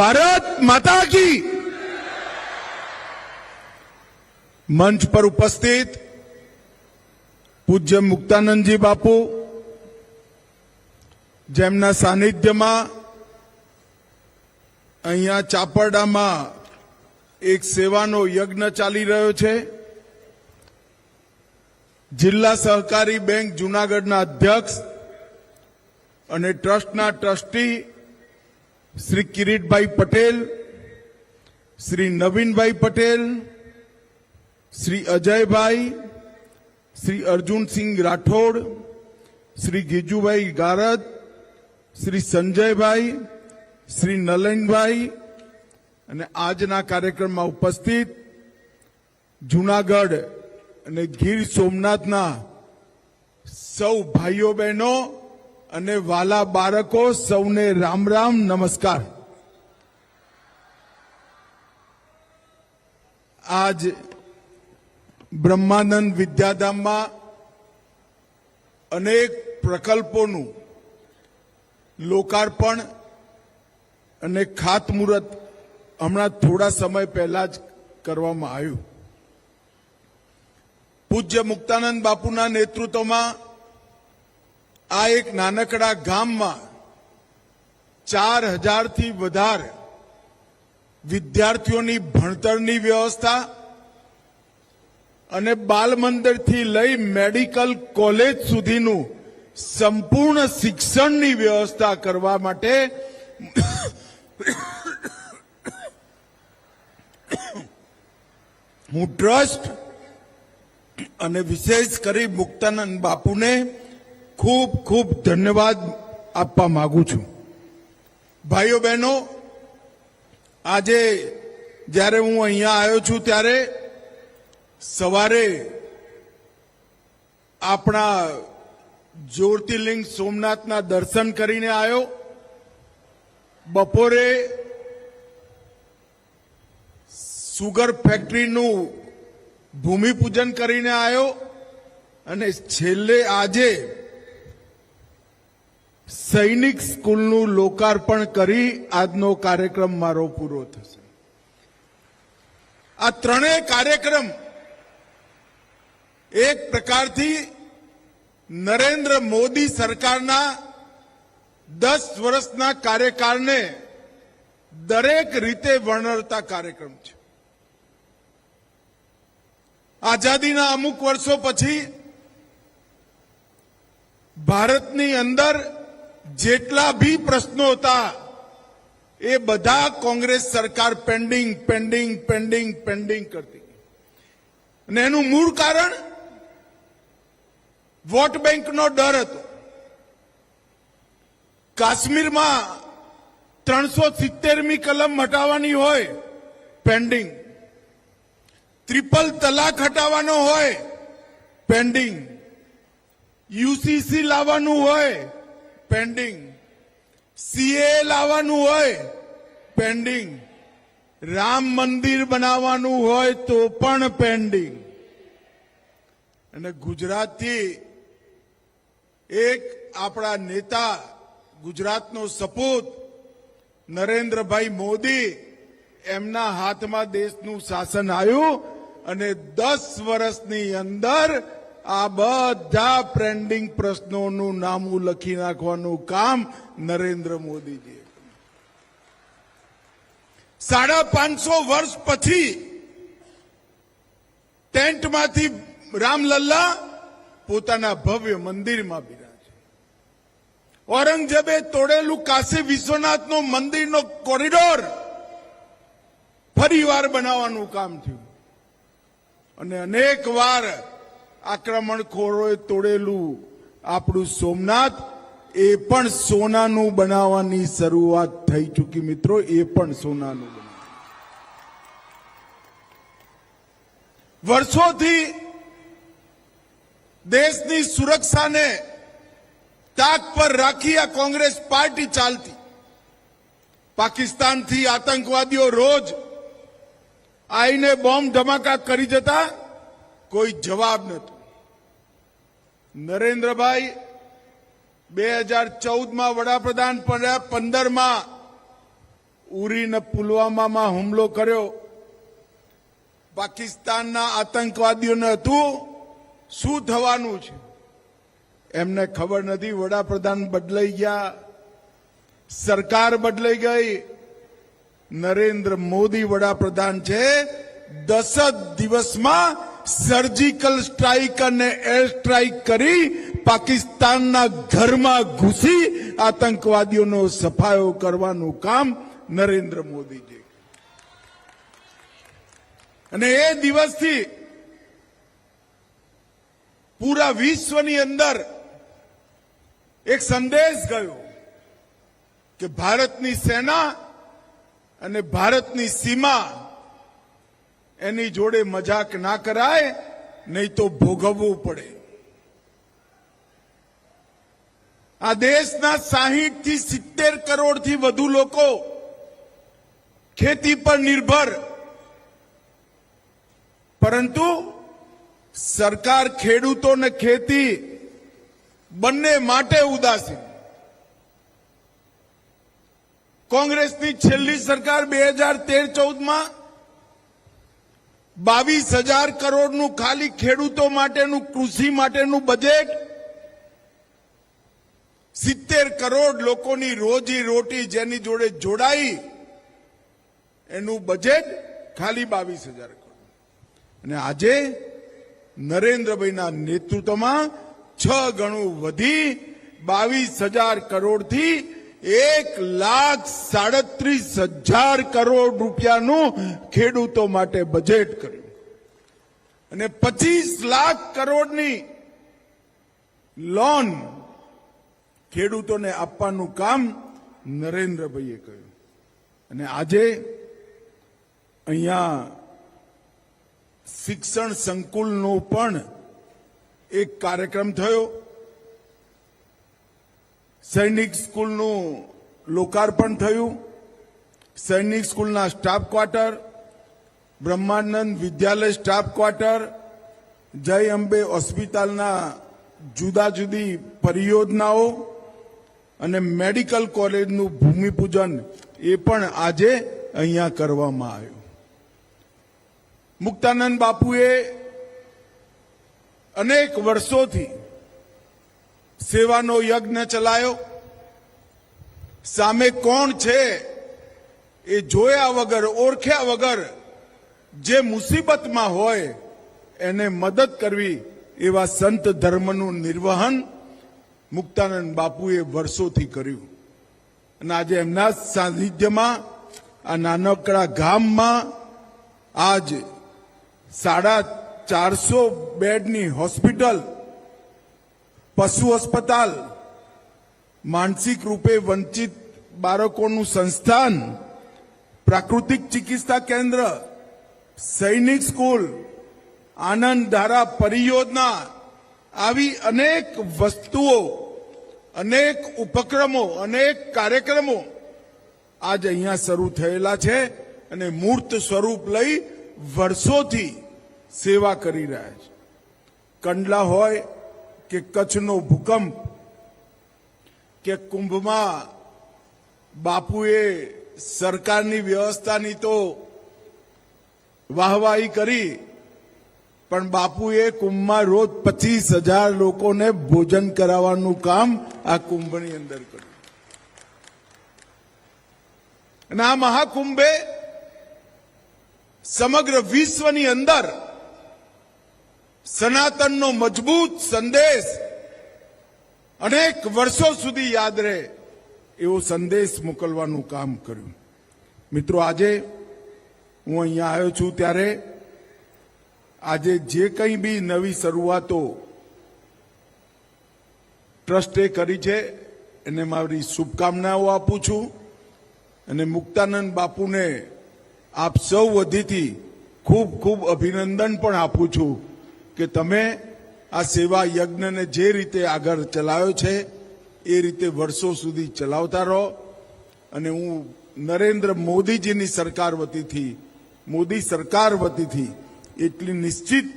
ભારત માતા કી। મંચ પર ઉપસ્થિત પૂજ્ય મુક્તાનંદજી બાપુ, જેમના સાનિધ્યમાં અહીંયા ચાપરડામાં એક સેવાનો યજ્ઞ ચાલી રહ્યો છે। જિલ્લા સહકારી બેંક જૂનાગઢના અધ્યક્ષ અને ટ્રસ્ટના ટ્રસ્ટી શ્રી કિરીટભાઈ પટેલ, શ્રી નવીનભાઈ પટેલ, શ્રી અજયભાઈ, શ્રી અર્જુનસિંહ રાઠોડ, શ્રી ગીજુભાઈ ગારદ, શ્રી સંજયભાઈ, શ્રી નલનભાઈ અને આજના કાર્યક્રમમાં ઉપસ્થિત જૂનાગઢ અને ગીર સોમનાથના સૌ ભાઈઓ બહેનો અને વાલા બાળકો, સૌને રામ રામ નમસ્કાર। આજ બ્રહ્માનંદ વિદ્યાધામમાં અનેક પ્રકલ્પોનું લોકાર્પણ અને ખાતમુહૂર્ત હમણાં થોડા સમય પહેલા જ કરવામાં આવ્યું। પૂજ્ય મુક્તાનંદ બાપુના નેતૃત્વમાં આ એક નાનકડા ગામમાં 4000 થી વધારે વિદ્યાર્થીઓની ભણતરની વ્યવસ્થા અને બાલ મંદિરથી લઈ મેડિકલ કોલેજ સુધીનું સંપૂર્ણ શિક્ષણની વ્યવસ્થા કરવા માટે હું ટ્રસ્ટ અને વિશેષ કરી મુક્તાનંદ બાપુને ખૂબ ખૂબ ધન્યવાદ આપવા માંગુ છું। ભાઈઓ બહેનો, આજે જ્યારે હું અહીંયા આવ્યો છું ત્યારે સવારે આપણા જ્યોતિર્લિંગ સોમનાથના દર્શન કરીને આવ્યો, બપોરે સુગર ફેક્ટરીનું ભૂમિપૂજન કરીને આવ્યો અને છેલ્લે આજે સૈનિક સ્કૂલનું લોકાર્પણ કરી આજનો કાર્યક્રમ મારો પૂરો થશે। આ ત્રણેય કાર્યક્રમ એક પ્રકારથી નરેન્દ્ર મોદી સરકારના 10 વર્ષના કાર્યકાળને દરેક રીતે વર્ણવતા કાર્યક્રમ છે। આઝાદીના અમુક વર્ષો પછી ભારતની અંદર જેટલા ભી પ્રશ્નો હતા એ બધા કોંગ્રેસ સરકાર પેન્ડિંગ પેન્ડિંગ પેન્ડિંગ પેન્ડિંગ કરતી, અને એનું મૂળ કારણ વોટ બેંકનો ડર હતો। કાશ્મીરમાં 370મી કલમ હટાવવાની હોય, પેન્ડિંગ। ટ્રિપલ તલાક હટાવવાનો હોય, પેન્ડિંગ। યુસીસી લાવવાનું હોય, પેન્ડિંગ। સીએ લાવવાનું હોય, પેન્ડિંગ। રામ મંદિર બનાવવાનું હોય તો પણ પેન્ડિંગ। અને ગુજરાતથી એક આપણા નેતા, ગુજરાતનો સપૂત નરેન્દ્રભાઈ મોદી, એમના હાથમાં દેશનું શાસન આવ્યું અને 10 વર્ષની અંદર આ બધા પેન્ડિંગ પ્રશ્નોનું નામું લખી નાખવાનું કામ નરેન્દ્ર મોદીજીએ કર્યું। 550 વર્ષ પછી ટેન્ટમાંથી રામલલ્લા પોતાના ભવ્ય મંદિરમાં બિરાજે। ઔરંગઝેબે તોડેલું કાશી વિશ્વનાથનું મંદિરનો કોરિડોર ફરીવાર બનાવવાનું કામ થયું, અને અનેક વાર આક્રમણખોરોએ તોડેલું આપણું સોમનાથ એ પણ સોનાનું બનાવવાની શરૂઆત થઈ ચૂકી। મિત્રો, એ પણ સોનાનું વર્ષોથી દેશની સુરક્ષાને તાક પર રાખી આ કોંગ્રેસ પાર્ટી ચાલતી। પાકિસ્તાનથી આતંકવાદીઓ રોજ આઈને બોમ્બ ધમાકા કરી જતા, કોઈ જવાબ નહોતો। નરેન્દ્રભાઈ 2014માં વડાપ્રધાન બન્યા, 15માં ઉરી ને પુલવામામાં હુમલો કર્યો, પાકિસ્તાનના આતંકવાદીઓને હતું શું થવાનું છે એમને ખબર નથી. વડાપ્રધાન બદલાઈ ગયા, સરકાર બદલાઈ ગઈ, નરેન્દ્ર મોદી વડાપ્રધાન છે. 10 જ દિવસમાં સર્જિકલ સ્ટ્રાઇક અને એર સ્ટ્રાઇક કરી પાકિસ્તાનના ઘરમાં ઘૂસી આતંકવાદીઓનો સફાયો કરવાનું કામ નરેન્દ્ર મોદીજી. અને એ દિવસથી પૂરા વિશ્વની અંદર એક સંદેશ ગયો કે ભારતની સેના અને ભારતની સીમા એની જોડે મજાક ના કરાય, નહીં તો ભોગવવું પડે. આ દેશના 60 થી 70 કરોડથી વધુ લોકો ખેતી પર નિર્ભર, પરંતુ સરકાર ખેડૂતો ને ખેતી બંને માટે ઉદાસીન. કોંગ્રેસની છેલ્લી સરકાર 2013-14માં 22,000 કરોડનું ખાલી ખેડૂતો માટેનું, કૃષિ માટેનું બજેટ, 70 કરોડ લોકોની રોજી રોટી જેની જોડે જોડાઈ એનું બજેટ ખાલી 22,000 કરોડ. અને આજે નરેન્દ્રભાઈના નેતૃત્વમાં 6 ગણું વધી 22,000 કરોડથી 1,37,000 કરોડ રૂપિયાનું ખેડૂતો માટે બજેટ કર્યું અને 25 લાખ કરોડની લોન ખેડૂતોને આપવાનું કામ નરેન્દ્રભાઈએ કર્યું. અને આજે અહીંયા શિક્ષણ સંકુલનો પણ એક કાર્યક્રમ થયો. સૈનિક સ્કૂલનું લોકાર્પણ થયું. સૈનિક સ્કૂલના સ્ટાફ ક્વાર્ટર, બ્રહ્માનંદ વિદ્યાલય સ્ટાફ ક્વાર્ટર, જય અંબે હોસ્પિટલના જુદા જુદી પરિયોજનાઓ અને મેડિકલ કોલેજનું ભૂમિપૂજન એ પણ આજે અહીંયા કરવામાં આવ્યું. મુક્તાનંદ બાપુએ અનેક વર્ષોથી સેવાનો યજ્ઞ ચલાયો. સામે કોણ છે એ જોયા વગર, ઓળખ્યા વગર જે મુસીબતમાં હોય એને મદદ કરવી એવા સંત ધર્મનું નિર્વહન મુક્તાનંદ બાપુએ વર્ષોથી કર્યું. અને આજે એમના સાનિધ્યમાં આ નાનકડા ગામમાં આજ 450 બેડની હોસ્પિટલ, પશુ અસ્પતાલ, માનસિક રૂપે વંચિત બાળકોનું સંસ્થાન, પ્રાકૃતિક ચિકિત્સા કેન્દ્ર, સૈનિક સ્કૂલ, આનંદ ધારા પરિયોજના, આવી અનેક વસ્તુઓ, અનેક ઉપક્રમો, અનેક કાર્યક્રમો આજ અહીંયા શરૂ થયેલા છે અને મૂર્ત સ્વરૂપ લઈ વર્ષોથી સેવા કરી રહ્યા છે. કંડલા હોય કે કચ્છનો ભૂકંપ કે કુંભમાં બાપુએ સરકારની વ્યવસ્થાની તો વાહવાહી કરી, પણ બાપુએ કુંભમાં રોજ 25,000 લોકોને ભોજન કરાવવાનું કામ આ કુંભની અંદર કર્યું. અને આ મહાકુંભે સમગ્ર વિશ્વની અંદર સનાતનનો મજબૂત સંદેશ અનેક વર્ષો સુધી યાદ રહે એવો સંદેશ મોકલવાનું કામ કર્યું. મિત્રો, આજે હું અહીંયા આવ્યો છું ત્યારે આજે જે કંઈ બી નવી શરૂઆતો ટ્રસ્ટે કરી છે એને મારી શુભકામનાઓ આપું છું. અને મુક્તાનંદ બાપુને આપ સૌ વતીથી ખૂબ ખૂબ અભિનંદન પણ આપું છું કે તમે આ સેવા યજ્ઞને જે રીતે આગળ ચલાવ્યો છે એ રીતે વર્ષો સુધી ચલાવતા રહો. અને હું નરેન્દ્ર મોદીજીની સરકાર વતીથી, મોદી સરકાર વતીથી એટલી નિશ્ચિત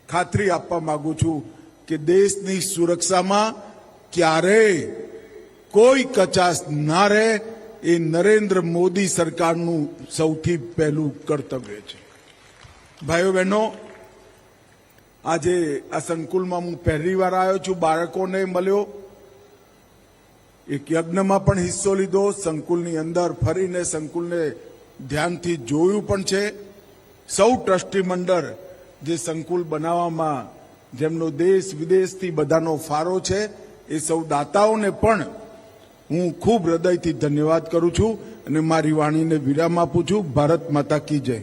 ખાતરી આપવા માંગુ છું કે દેશની સુરક્ષામાં ક્યારેય કોઈ કચાશ ના રહે એ નરેન્દ્ર મોદી સરકારનું સૌથી પહેલું કર્તવ્ય છે. ભાઈઓ બહેનો, આજે આ સંકુલમાં હું પહેલી વાર આવ્યો છું, બાળકોને મળ્યો, એક યજ્ઞમાં પણ હિસ્સો લીધો, સંકુલની અંદર ફરીને સંકુલને ધ્યાનથી જોયું પણ છે. સૌ ટ્રસ્ટી મંડળ જે સંકુલ બનાવવામાં જેમનો દેશ વિદેશથી બધાનો ફાળો છે, એ સૌ દાતાઓને પણ હું ખૂબ હૃદયથી ધન્યવાદ કરું છું અને મારી વાણીને વિરામ આપું છું. ભારત માતા કી જય.